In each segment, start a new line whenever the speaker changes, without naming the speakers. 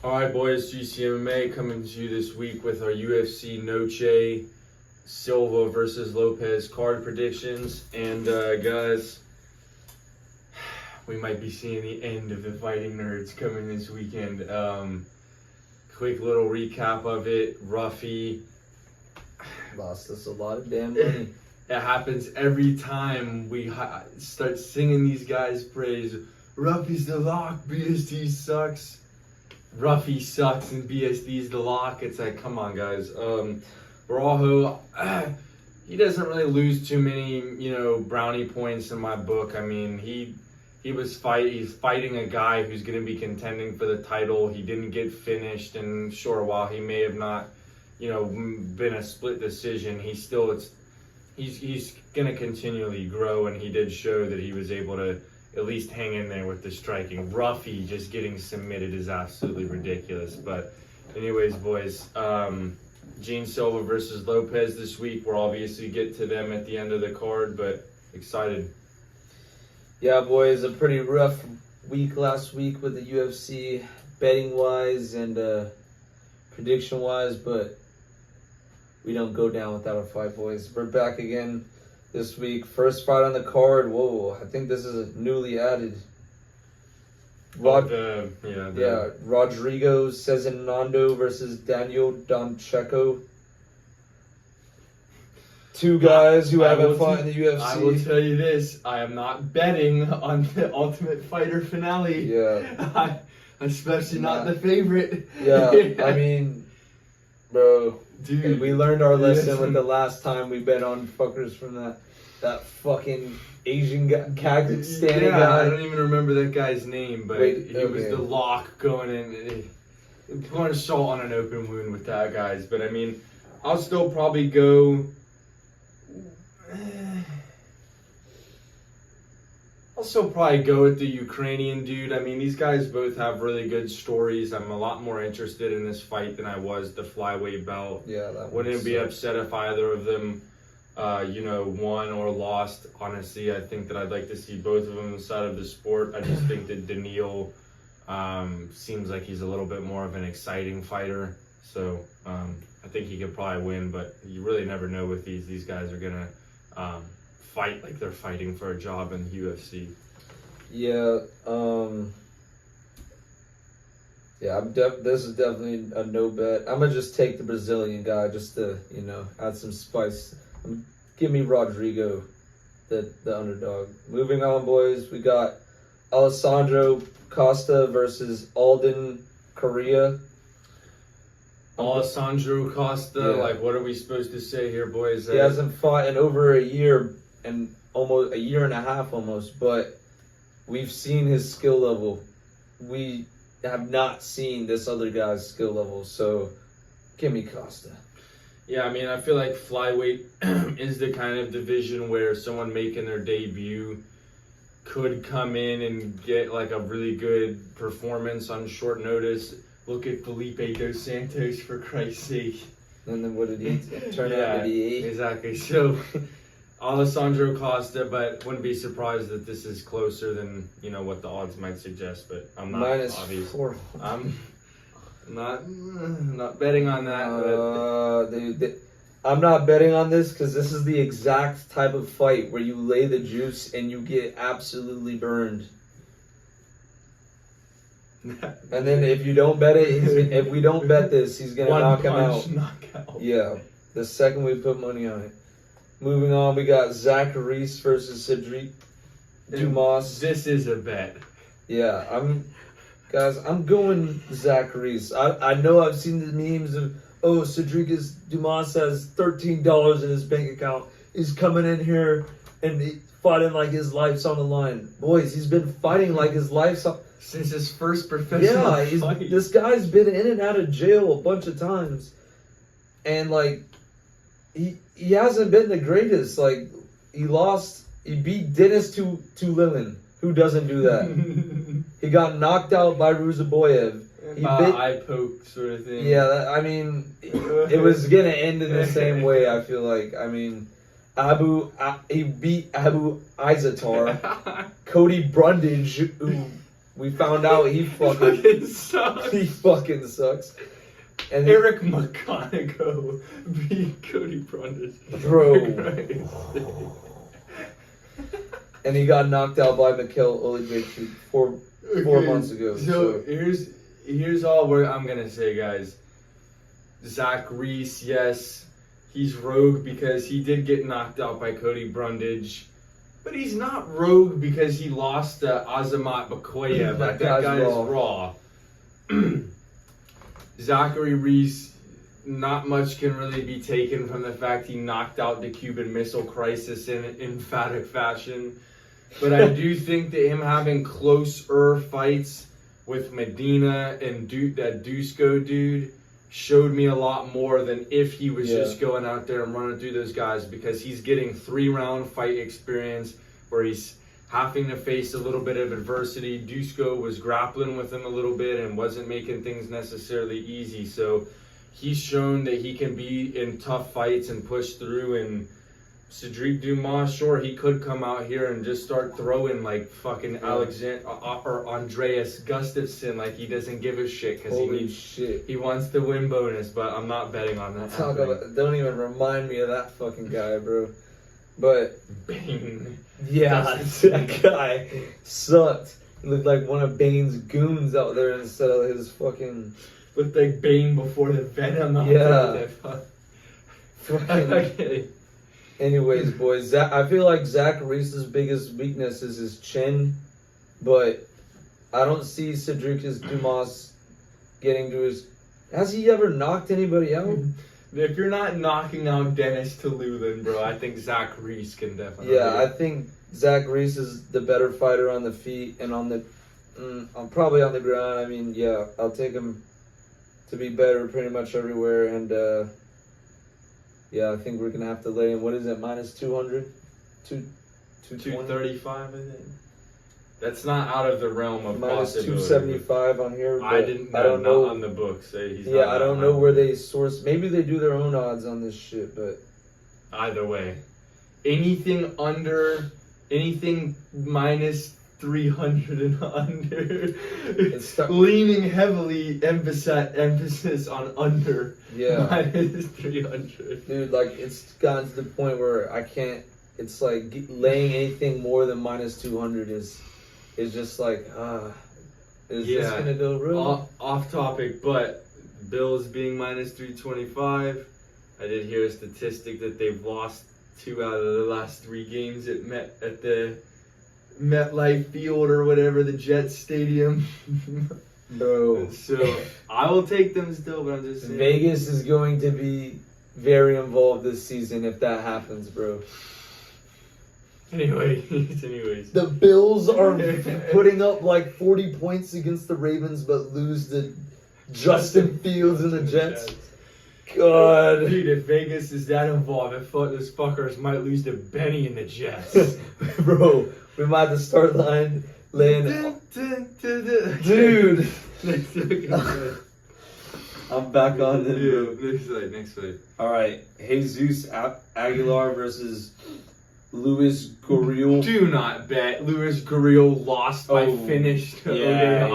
Alright boys, GCMMA coming to you this week with our UFC Noche Silva versus Lopes card predictions. And guys, we might be seeing the end of the fighting nerds coming this weekend. Quick little recap of it. Ruffy
lost us a lot of damn money.
It happens every time we start singing these guys' praise. Ruffy's the lock, BSD sucks. Ruffy sucks and BSD's the lock. It's like, come on, guys. Barajo, he doesn't really lose too many, brownie points in my book. I mean, he's fighting a guy who's going to be contending for the title. He didn't get finished, and sure, while he may have not, been a split decision, he's going to continually grow, and he did show that he was able to at least hang in there with the striking. Ruffy just getting submitted is absolutely ridiculous. But anyways, boys, Gene Silva versus Lopes this week. We'll obviously get to them at the end of the card, but excited.
Yeah, boys, a pretty rough week last week with the UFC, betting-wise and prediction-wise, but we don't go down without a fight, boys. We're back again this week. First fight on the card. Whoa, I think this is a newly added. Rodrigo Cezinando versus Daniel Doncheco. Two guys who haven't fought in the UFC.
I will tell you this: I am not betting on the Ultimate Fighter finale.
Yeah,
especially not the favorite.
Yeah, I mean, bro.
Dude,
we learned our lesson with the last time we bet on fuckers from that fucking Asian guy, Kazakhstan guy.
I don't even remember that guy's name, but he was the lock going in. Pouring salt on an open wound with that, guys. But I mean, I'll still probably go. I'll still probably go with the Ukrainian dude. I mean, these guys both have really good stories. I'm a lot more interested in this fight than I was the flyweight belt.
Yeah, that
wouldn't be upset if either of them, won or lost. Honestly, I think that I'd like to see both of them inside of the sport. I just think that Daniil seems like he's a little bit more of an exciting fighter. So I think he could probably win, but you really never know with these. These guys are gonna fight like they're fighting for a job in the UFC.
Yeah, this is definitely a no bet. I'm gonna just take the Brazilian guy just to add some spice. Give me Rodrigo, the underdog. Moving on, boys, we got Alessandro Costa versus Alden Correa.
Alessandro Costa, what are we supposed to say here, boys?
He hasn't fought in over a year and almost a year and a half almost, but we've seen his skill level. We have not seen this other guy's skill level, so give me Costa.
Yeah, I mean, I feel like flyweight is the kind of division where someone making their debut could come in and get like a really good performance on short notice. Look at Felipe Dos Santos, for Christ's sake.
And then what did he turn out to be?
Exactly. So, Alessandro Costa, but wouldn't be surprised that this is closer than, what the odds might suggest, but I'm not
-4.
I'm not betting on that.
I'm not betting on this because this is the exact type of fight where you lay the juice and you get absolutely burned. And then if you don't bet it, if we don't bet this, he's gonna knock him out.
Knockout.
Yeah, the second we put money on it. Moving on, we got Zach Reese versus Cedric Dumas.
This is a bet.
Yeah, I'm going Zach Reese. I know I've seen the memes of Cedric Dumas has $13 in his bank account. He's coming in here and fighting like his life's on the line. Boys, he's been fighting like his life's on.
Since his first professional fight.
This guy's been in and out of jail a bunch of times. And, he hasn't been the greatest. He beat Dennis Tulilin. Who doesn't do that? He got knocked out by Ruzaboyev.
Eye poke sort of thing.
Yeah, it was going to end in the same way, I feel like. I mean, he beat Abu Izatar. Cody Brundage, who We found out he fucking
sucks.
he fucking sucks. And
Eric McConaughey beat Cody Brundage.
bro. And he got knocked out by Mikhail Oliveira four months ago.
So here's all I'm gonna say, guys. Zach Reese, yes, he's rogue because he did get knocked out by Cody Brundage, but he's not rogue because he lost to Azamat Bakoyev. That guy is raw. Zachary Reese, not much can really be taken from the fact he knocked out the Cuban Missile Crisis in emphatic fashion. But I do think that him having closer fights with Medina and that Dusko dude showed me a lot more than if he was just going out there and running through those guys, because he's getting 3-round fight experience where he's having to face a little bit of adversity. Dusko was grappling with him a little bit and wasn't making things necessarily easy. So he's shown that he can be in tough fights and push through. And Cedric Dumas, sure, he could come out here and just start throwing like fucking Alexander or Andreas Gustafsson like he doesn't give a shit because he wants the win bonus. But I'm not betting on that.
Don't even remind me of that fucking guy, bro. But
Bane.
Yeah, that guy sucked. He looked like one of Bane's goons out there instead of his fucking.
Looked like Bane before the Venom.
Okay. Anyways, boys, I feel like Zach Reese's biggest weakness is his chin, but I don't see Cedric Dumas getting to his. Has he ever knocked anybody out?
If you're not knocking out Dennis Tululin, bro, I think Zach Reese can definitely.
Yeah, I think Zach Reese is the better fighter on the feet and on the. I'm probably on the ground. I mean, yeah, I'll take him to be better pretty much everywhere, and yeah, I think we're gonna have to lay him. What is it? -200,
235, I think. That's not out of the realm of possibility.
-275 on here.
I don't know on the books.
I don't know where they source. Maybe they do their own odds on this shit, but
either way, anything -300 and under. Leaning heavily emphasis on under.
Yeah.
-300.
Dude, like it's gotten to the point where I can't. It's like laying anything more than -200 is just like, is this gonna go real?
Off topic, but Bills being -325. I did hear a statistic that they've lost 2 out of the last 3 games at the MetLife Field or whatever, the Jets Stadium.
Bro.
So I will take them still, but I'm just saying.
Vegas is going to be very involved this season if that happens, bro.
Anyways.
The Bills are putting up like 40 points against the Ravens, but lose to Justin Fields and the Jets. God.
Dude, if Vegas is that involved, those fuckers might lose to Benny and the Jets.
Bro, we might have to start laying. Dude. I'm back on it.
Yeah, next fight.
Alright, Jesus Aguilar versus Luis Gurriel.
Do not bet. Luis Gurriel lost by finish to
Yeah.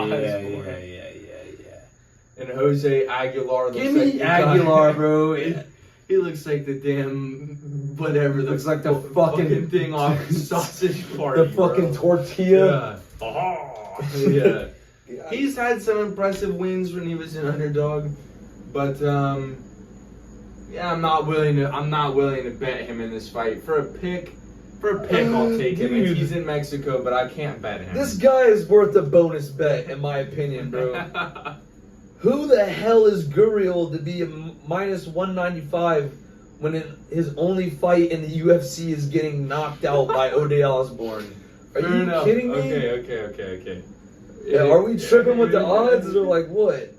And Jose Aguilar looks
Give me
like
Aguilar, bro.
He looks like the damn whatever.
Looks like the fucking
thing off Sausage Party.
The fucking tortilla.
Yeah. He's had some impressive wins when he was an underdog, but yeah, I'm not willing to bet him in this fight. For a pick, I'll take him.
Dude.
He's in Mexico, but I can't bet him.
This guy is worth a bonus bet, in my opinion, bro. Who the hell is Gurriel to be a -195 when his only fight in the UFC is getting knocked out by Ode Osborne? Are you kidding me?
Okay.
Yeah, are we tripping with the odds or like what?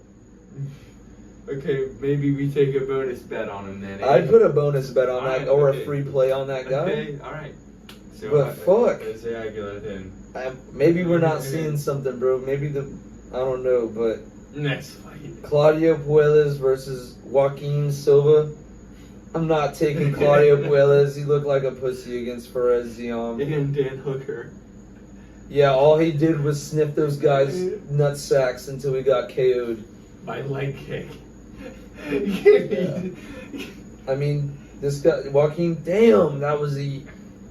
Okay, maybe we take a bonus bet on him then.
I'd put a bonus bet on that, or
okay.
a free play on that guy.
Okay, alright. So
But fuck.
Jose Aguilar then.
Maybe we're not seeing something, bro. Maybe I don't know, but
next fight.
Claudio Puelles versus Joaquin Silva. I'm not taking Claudio Puelles. He looked like a pussy against Perez Zion.
And Dan Hooker.
Yeah, all he did was sniff those guys' nut sacks until he got KO'd.
By leg kick.
Yeah. I mean, this guy, Joaquin, damn,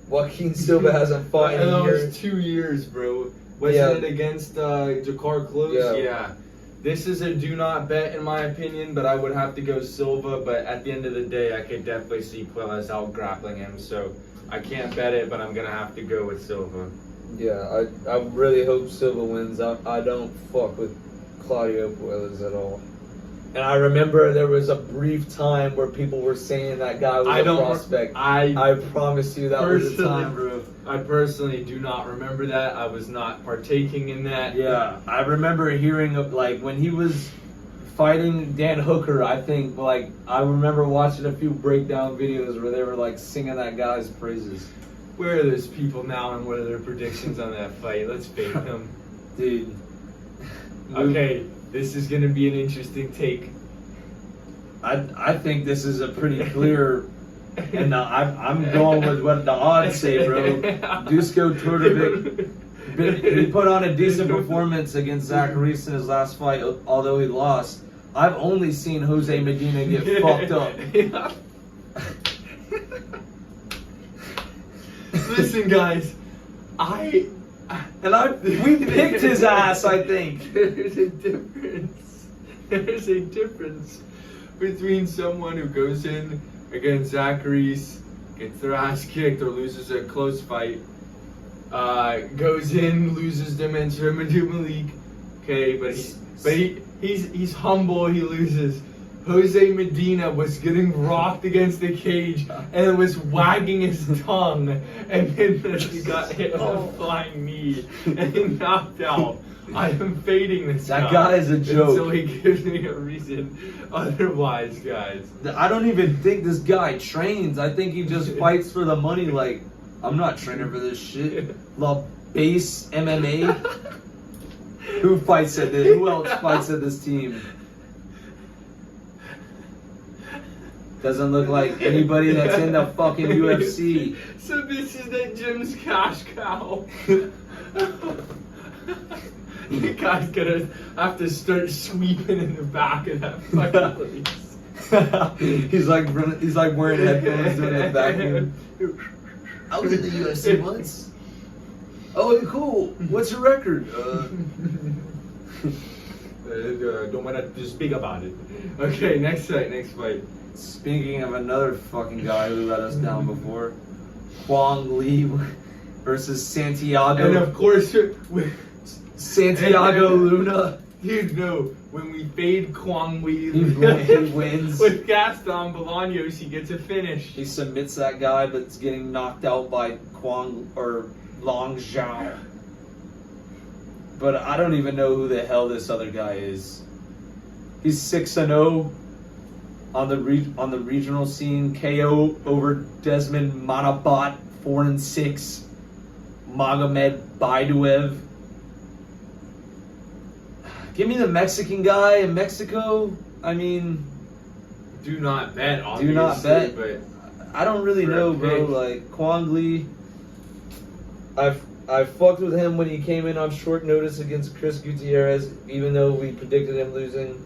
Joaquin Silva hasn't fought in
That
a year.
was 2 years, bro. Wasn't it against Jakar Close?
Yeah.
This is a do not bet in my opinion, but I would have to go Silva. But at the end of the day, I could definitely see Puelles out grappling him. So I can't bet it, but I'm gonna have to go with Silva.
Yeah, I really hope Silva wins. I don't fuck with Claudio Puelles at all. And I remember there was a brief time where people were saying that guy was a prospect. I promise you that was the time, bro.
I personally do not remember that. I was not partaking in that.
Yeah, I remember hearing of, like, when he was fighting Dan Hooker, I think, like, I remember watching a few breakdown videos where they were, like, singing that guy's praises.
Where are those people now and what are their predictions on that fight? Let's fake them.
Dude.
Okay, this is going to be an interesting take.
I think this is a pretty clear, and I'm going with what the odds say, bro. Dusko Turdovic, he put on a decent performance against Zach Reese in his last fight, although he lost. I've only seen Jose Medina get fucked up.
Yeah. Listen, guys, we
picked his ass, I think.
There's a difference. There's a difference between someone who goes in against Zachary's, gets their ass kicked or loses a close fight, goes in, loses to Mansour Malik. Okay, but he's humble. He loses. Jose Medina was getting rocked against the cage and was wagging his tongue, and then he got hit with a flying knee and knocked out. I am fading this
That guy is a joke.
until he gives me a reason otherwise, guys.
I don't even think this guy trains. I think he just fights for the money. Like, I'm not training for this shit. Base MMA. Who fights at this? Who else fights at this team? Doesn't look like anybody that's in the fucking UFC.
So this is the gym's cash cow. You guys gonna have to start sweeping in the back of that fucking place.
he's like wearing headphones doing a vacuum. I was in the UFC once. Oh, cool. What's your record?
Don't want to speak about it. Okay, next fight.
Speaking of another fucking guy who let us down before, Kwang Lee versus Santiago.
And of course,
Santiago Luna.
Dude, no. When we fade Kwang Lee,
he wins.
With Gaston Bolaños, he gets a finish.
He submits that guy, but it's getting knocked out by Long Zhao. But I don't even know who the hell this other guy is. He's 6-0 on the regional scene. KO over Desmond Manabat, 4-6. Magomed Baiduev. Give me the Mexican guy in Mexico. I mean,
do not bet, obviously.
Do not bet.
But
I don't really know, bro. Like, Kwang Lee, I fucked with him when he came in on short notice against Chris Gutierrez, even though we predicted him losing.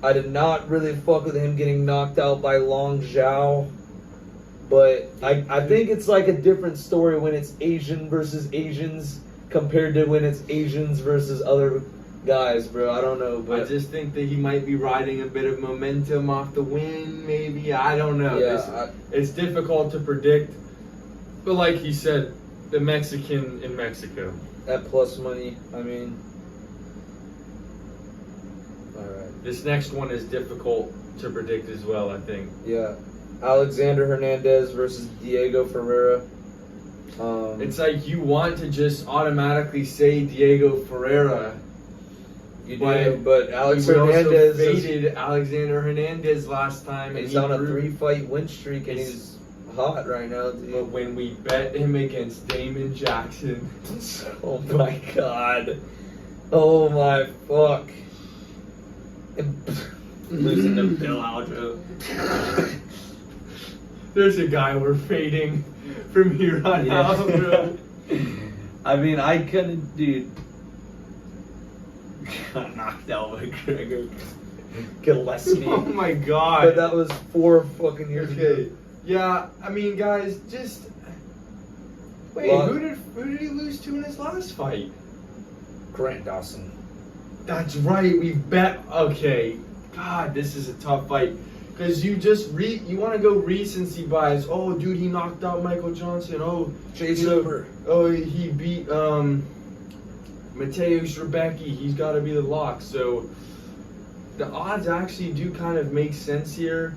I did not really fuck with him getting knocked out by Long Zhao. But I think it's like a different story when it's Asian versus Asians compared to when it's Asians versus other guys, bro. I don't know. But
I just think that he might be riding a bit of momentum off the win, maybe. I don't know.
Yeah,
it's difficult to predict. But like he said, the Mexican in Mexico.
At plus money, I mean. Alright.
This next one is difficult to predict as well, I think.
Yeah. Alexander Hernandez versus Diego Ferreira.
It's like you want to just automatically say Diego Ferreira.
You do, but Alex Hernandez
faded Alexander Hernandez last time.
And he's on a 3-fight win streak, and he's hot right now. Dude.
But when we bet him against Damon Jackson,
oh my god, oh my fuck, losing to Bill Aljo.
There's a guy we're fading from here on out, bro.
I mean, I couldn't, dude. Got knocked out by McGregor. Gillespie.
Oh my god.
But that was 4 fucking years ago.
Okay. Yeah, I mean, guys, just wait.
Well,
who did he lose to in his last fight?
Grant Dawson.
That's right. We bet. Okay. God, this is a tough fight because you just you want to go recency bias. Oh, dude, he knocked out Michael Johnson. Oh,
Jay Silver.
Oh, he beat Mateusz Rebecki. He's got to be the lock. So the odds actually do kind of make sense here.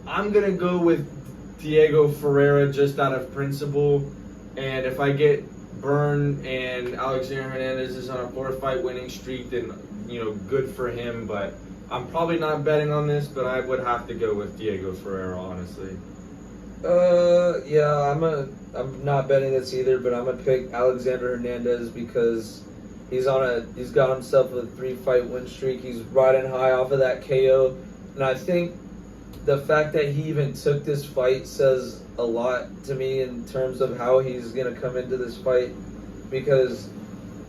I'm gonna go with Diego Ferreira just out of principle, and if I get burned and Alexander Hernandez is on a 4-fight winning streak, then good for him. But I'm probably not betting on this, but I would have to go with Diego Ferreira, honestly.
Yeah, I'm not betting this either, but I'm gonna pick Alexander Hernandez because he's got himself a 3-fight win streak. He's riding high off of that KO, and I think the fact that he even took this fight says a lot to me in terms of how he's gonna come into this fight, because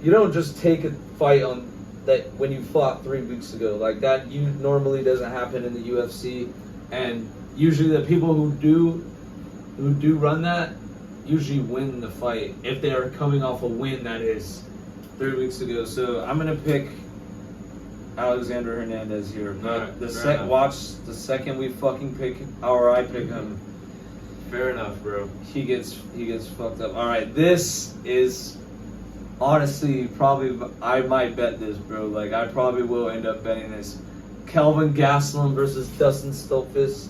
you don't just take a fight on that when you fought 3 weeks ago like that. You normally doesn't happen in the UFC, and usually the people who do run that usually win the fight if they are coming off a win that is 3 weeks ago. So I'm gonna pick Alexander Hernandez here. But the second we fucking pick I pick him.
Fair enough, bro.
He gets fucked up. All right, this is honestly probably I might bet this, bro. Like I probably will end up betting this. Kelvin Gastelum versus Dustin Stoltzfus.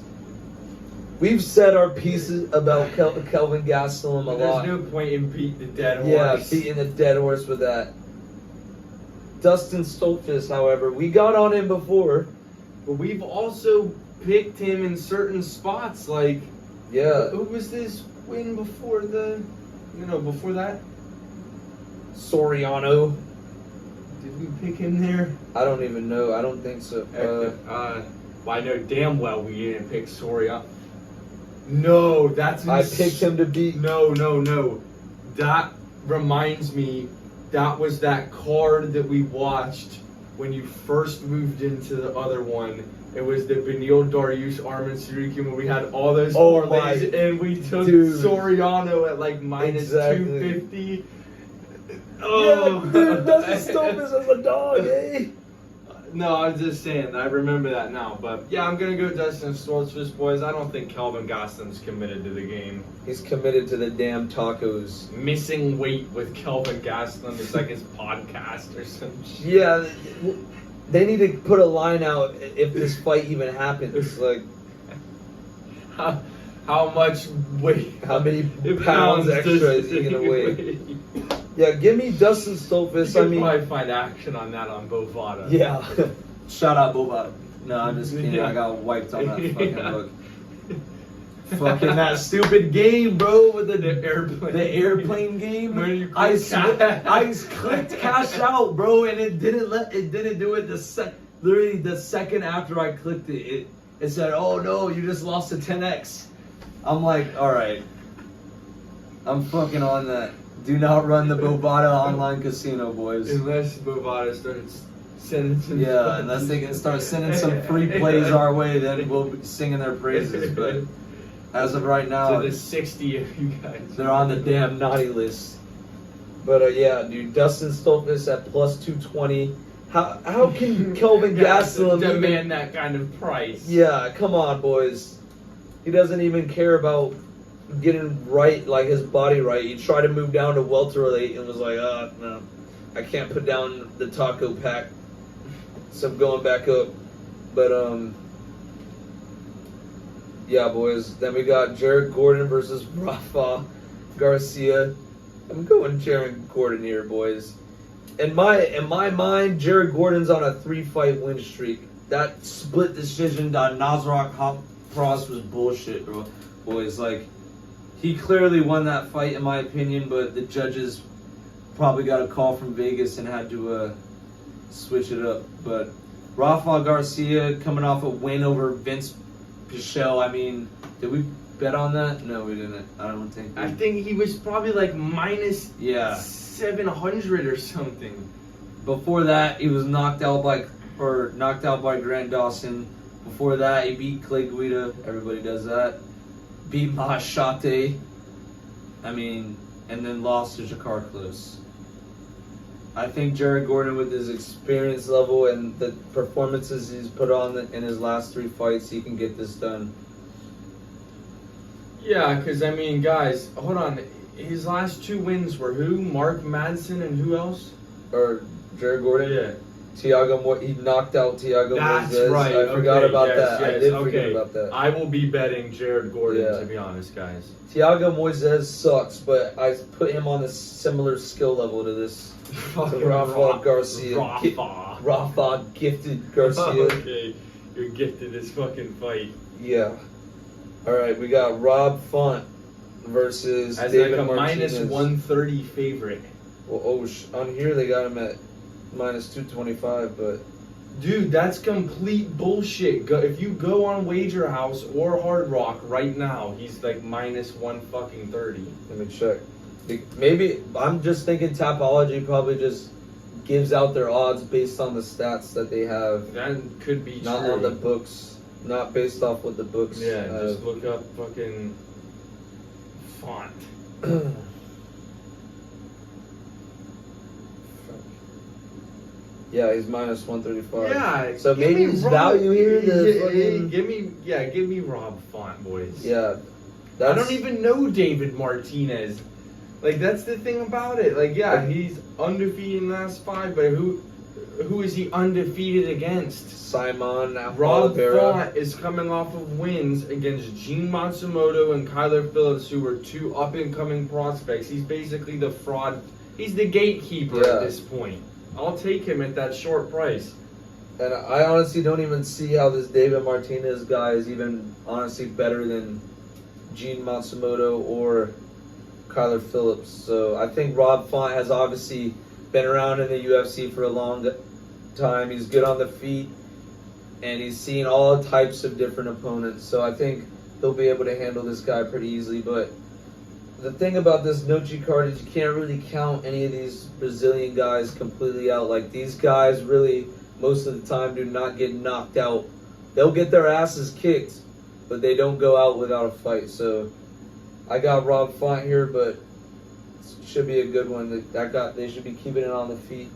We've said our pieces about Kelvin Gastelum a lot.
There's no point in beating the dead horse.
Yeah, beating the dead horse with that. Dustin Stoltzfus, however, we got on him before.
But we've also picked him in certain spots. Like,
yeah.
Who was this win before before that?
Soriano.
Did we pick him there?
I don't even know. I don't think so.
Well, I know damn well we didn't pick Soriano. No, that's...
I picked him to beat...
No. That reminds me, that was that card that we watched when you first moved into the other one. It was the Beneil Dariush Arman Tsarukyan where we had all those parlays and we took Soriano at like minus 250. Oh,
yeah, dude, Dustin Stoltzfus as a dog, eh?
No, I was just saying. I remember that now. But yeah, I'm going to go Dustin Stoltzfus, boys. I don't think Kelvin Gastelum's committed to the game.
He's committed to the damn tacos.
Missing weight with Kelvin Gastelum is like his podcast or some shit.
Yeah, they need to put a line out if this fight even happens. Like,
how much weight?
How many pounds extra is he going to weigh? Yeah, give me Dustin Stoltzfus.
You can probably find action on that on Bovada.
Yeah. Shout out Bovada. No, I'm just kidding. Yeah. I got wiped on that fucking book. Fucking that stupid game, bro, with the airplane game.
Where you
I clicked cash out, bro, and it didn't do it literally the second after I clicked it. It said, "Oh no, you just lost a 10x." I'm like, all right. I'm fucking on that. Do not run the Bovada online casino, boys.
Unless Bovada starts sending some...
Yeah, unless they can start sending some free plays our way, then we'll be singing their praises. But as of right now...
So there's 60 of you guys.
They're on the damn naughty list. But yeah, dude, Dustin Stoltzfus at plus 220. How can Kelvin Gastelum
demand that kind of price?
Yeah, come on, boys. He doesn't even care about getting right, like his body right. He tried to move down to welterweight and was like, no, I can't put down the taco pack, so I'm going back up. But yeah, boys. Then we got Jared Gordon versus Rafa Garcia. I'm going Jared Gordon here, boys. In my mind, Jared Gordon's on a 3-fight win streak. That split decision on Nasrat Haqparast was bullshit, bro. Boys, like, he clearly won that fight, in my opinion, but the judges probably got a call from Vegas and had to switch it up. But Rafa Garcia coming off a win over Vince Pichel. I mean, did we bet on that? No, we didn't. I don't think.
I think he was probably like minus 700 or something.
Before that, he was knocked out by Grant Dawson. Before that, he beat Clay Guida. Everybody does that. Beat Mahashate. And then lost to Jakar Close. I think Jared Gordon, with his experience level and the performances he's put on in his last 3 fights, he can get this done.
Yeah, because, guys, hold on. His last 2 wins were who? Mark Madsen and who else?
Or Jared Gordon?
Yeah.
He knocked out Thiago
That's
Moises.
right.
I forgot about that.
Yes,
I did forget about that.
I will be betting Jared Gordon,
Yeah.
to be honest, guys.
Thiago Moises sucks, but I put him on a similar skill level to this. Rafa Garcia. Rafa gifted Garcia.
Okay, you're gifted this fucking fight.
Yeah. All right, we got Rob Font versus
As
David
like a
Martinez.
minus 130 favorite.
Well, on here they got him at minus 225, but
Dude, that's complete bullshit. If you go on Wager House or Hard Rock right now, he's like minus 130.
let me check. Maybe I'm just thinking Tapology probably just gives out their odds based on the stats that they have,
That could be
not
true.
on the books, not based off what the books.
Yeah,
have.
just look up fucking Font.
Yeah, he's minus 135.
Yeah.
So
give
maybe
me
his
Rob-
value here.
Give me Rob Font, boys.
Yeah.
I don't even know David Martinez. Like, that's the thing about it. Like, yeah, he's undefeated in the last 5, but who is he undefeated against?
Simon
Rob
Oliveira.
Font is coming off of wins against Gene Matsumoto and Kyler Phillips, who were 2 up-and-coming prospects. He's basically the fraud. He's the gatekeeper at this point. I'll take him at that short price.
And I honestly don't even see how this David Martinez guy is even honestly better than Gene Matsumoto or Kyler Phillips. So I think Rob Font has obviously been around in the UFC for a long time. He's good on the feet, and he's seen all types of different opponents. So I think he'll be able to handle this guy pretty easily. But the thing about this Noche card is you can't really count any of these Brazilian guys completely out. Like, these guys really, most of the time, do not get knocked out. They'll get their asses kicked, but they don't go out without a fight. So I got Rob Font here, but it should be a good one. They should be keeping it on the feet.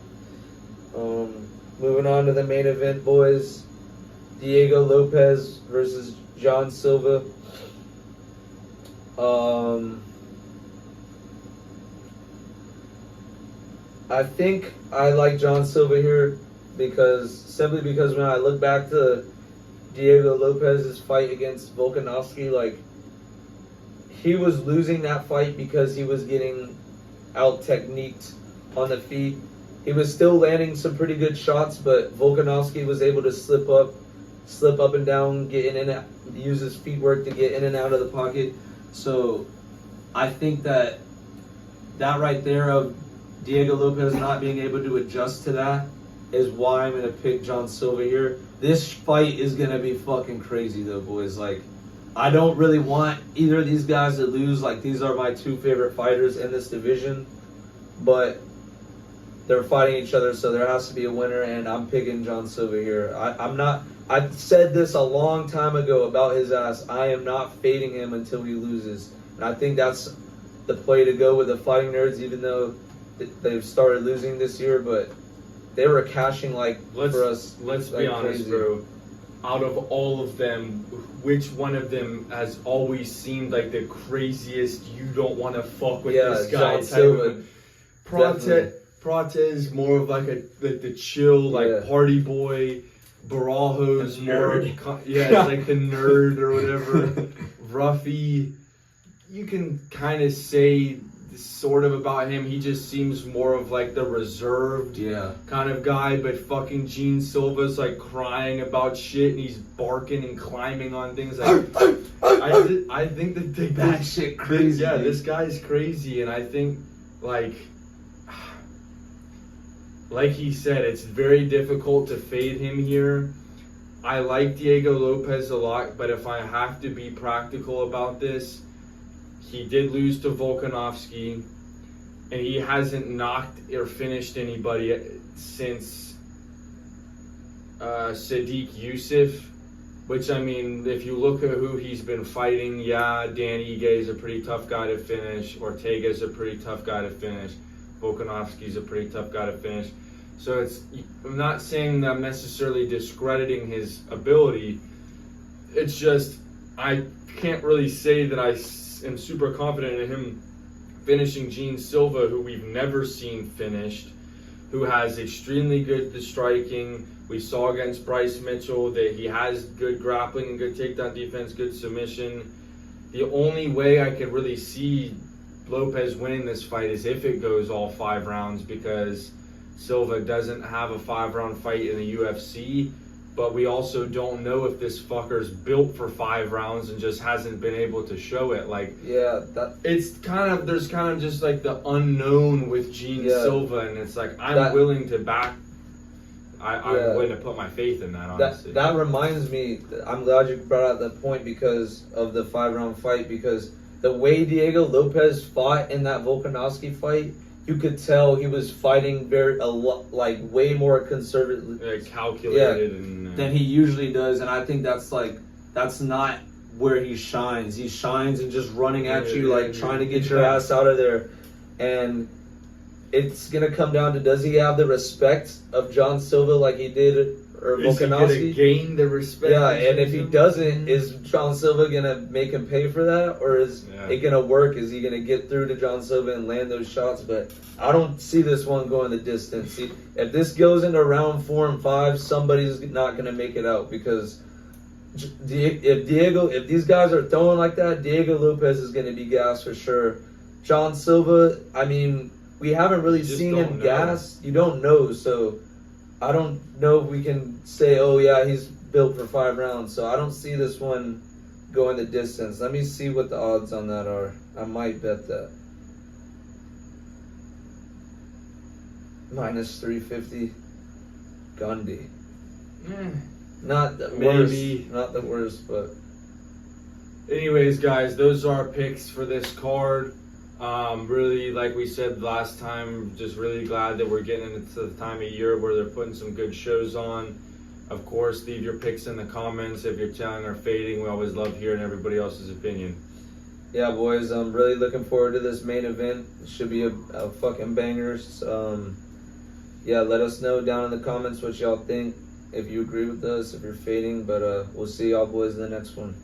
Moving on to the main event, boys. Diego Lopes versus John Silva. I think I like John Silva here simply because when I look back to Diego Lopez's fight against Volkanovski, like, he was losing that fight because he was getting out-techniqued on the feet. He was still landing some pretty good shots, but Volkanovski was able to slip up and down, get in and out, use his feet work to get in and out of the pocket. So I think that right there of Diego Lopes not being able to adjust to that is why I'm going to pick John Silva here. This fight is going to be fucking crazy though, boys. Like, I don't really want either of these guys to lose. Like, these are my 2 favorite fighters in this division, but they're fighting each other, so there has to be a winner, and I'm picking John Silva here. I said this a long time ago about his ass. I am not fading him until he loses. And I think that's the play to go with the Fighting Nerds, even though they've started losing this year, but they were cashing for us.
Let's be honest,
crazy.
bro. Out of all of them, which one of them has always seemed like the craziest? You don't want to fuck with this guy.
John Silva.
Prate is more of like the chill, party boy. Barajo's more, it's like the nerd or whatever. Ruffy, you can kind of say sort of about him. He just seems more of like the reserved kind of guy, but fucking Gene Silva's like crying about shit and he's barking and climbing on things. Like, I think that
that shit crazy.
Yeah, this guy's crazy, and I think like he said, it's very difficult to fade him here. I like Diego Lopes a lot, but if I have to be practical about this, he did lose to Volkanovski. and he hasn't knocked or finished anybody since Sadiq Youssef. Which, I mean, if you look at who he's been fighting, yeah, Dan Ige is a pretty tough guy to finish. Ortega's a pretty tough guy to finish. Volkanovski's a pretty tough guy to finish. So I'm not saying that I'm necessarily discrediting his ability. It's just, I can't really say that I am super confident in him finishing Gene Silva, who we've never seen finished, who has extremely good striking. We saw against Bryce Mitchell that he has good grappling and good takedown defense, good submission. The only way I could really see Lopes winning this fight is if it goes all 5 rounds, because Silva doesn't have a 5-round fight in the UFC. But we also don't know if this fucker's built for 5 rounds and just hasn't been able to show it. Like,
yeah,
there's kind of just like the unknown with Gene Silva, and it's like I'm willing to back. I'm willing to put my faith in that. Honestly,
that reminds me. I'm glad you brought out that point because of the 5-round fight. Because the way Diego Lopes fought in that Volkanovski fight, you could tell he was fighting way more conservative,
calculated,
than he usually does. And I think that's not where he shines. He shines in just running at you, trying to get your ass out of there. And it's gonna come down to, does he have the respect of John Silva like he did, or Volkanovski?
Is he gonna gain the respect?
Yeah, and if he doesn't, is John Silva gonna make him pay for that, or is it gonna work? Is he gonna get through to John Silva and land those shots? But I don't see this one going the distance. See, if this goes into round 4 and 5, somebody's not gonna make it out, because if these guys are throwing like that, Diego Lopes is gonna be gassed for sure. John Silva, I mean, we haven't really seen him gas. You don't know, so I don't know if we can say, oh yeah, he's built for 5 rounds. So I don't see this one going the distance. Let me see what the odds on that are. I might bet that. Minus 350. Gundy. Not the worst. Not the worst, but.
Anyways, guys, those are our picks for this card. Really, like we said last time, just really glad that we're getting into the time of year where they're putting some good shows on. Of course, leave your picks in the comments if you're telling or fading. We always love hearing everybody else's opinion.
Yeah, boys, I'm really looking forward to this main event. It should be a fucking banger. Yeah, let us know down in the comments what y'all think, if you agree with us, if you're fading. But we'll see y'all boys in the next one.